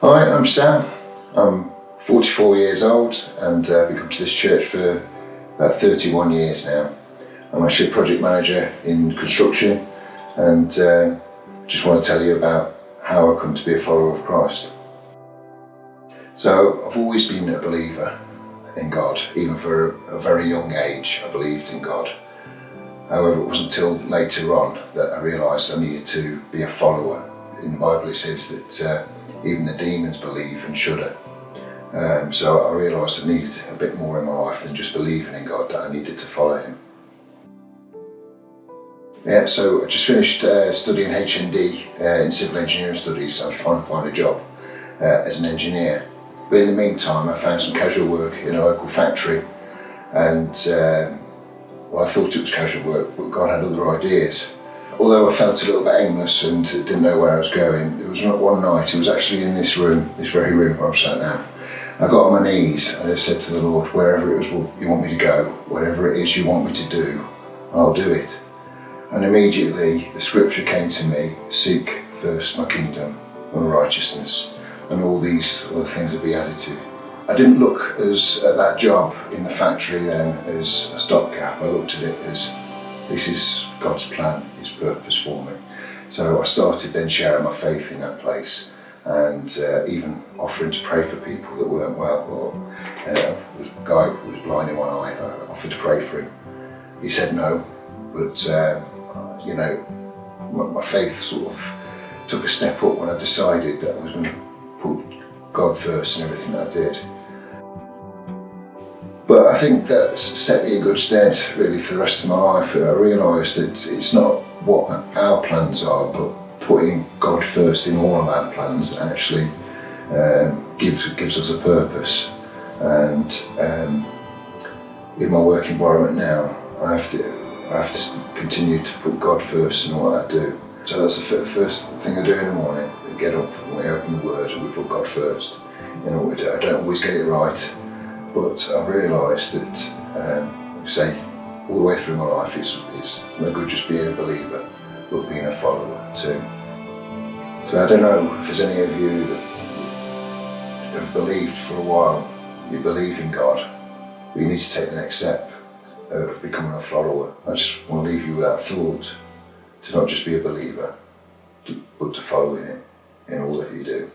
Hi, I'm Sam. I'm 44 years old and I've been coming to this church for about 31 years now. I'm actually a project manager in construction and just want to tell you about how I come to be a follower of Christ. So I've always been a believer in God, even for a very young age I believed in God. However, it wasn't until later on that I realised I needed to be a follower. In the Bible it says that even the demons believe and shudder. So I realised I needed a bit more in my life than just believing in God, that I needed to follow Him. Yeah, so I just finished studying HND in civil engineering studies. I was trying to find a job as an engineer. But in the meantime I found some casual work in a local factory and well, I thought it was casual work, but God had other ideas. Although I felt a little bit aimless and didn't know where I was going, there was one night, it was actually in this room, this very room where I'm sat now. I got on my knees and I said to the Lord, wherever it was you want me to go, whatever it is you want me to do, I'll do it. And immediately the scripture came to me, seek first my kingdom and my righteousness, and all these other things will be added to you. I didn't look at that job in the factory then as a stopgap. I looked at it as this is God's plan, His purpose for me. So I started then sharing my faith in that place and even offering to pray for people that weren't well. Or there was a guy who was blind in one eye, I offered to pray for him. He said no, but you know, my faith sort of took a step up when I decided that I was going to put God first in everything that I did. But I think that set me in good stead really for the rest of my life. I realised that it's not what our plans are, but putting God first in all of our plans that actually gives us a purpose. And in my work environment now, I have to continue to put God first in all that I do. So that's the first thing I do in the morning. I get up and we open the Word and we put God first in all we do. I don't always get it right. But I've realised that, say, all the way through my life it's no good just being a believer, but being a follower too. So I don't know if there's any of you that have believed for a while, you believe in God, but you need to take the next step of becoming a follower. I just want to leave you with that thought, to not just be a believer, but to follow Him in all that you do.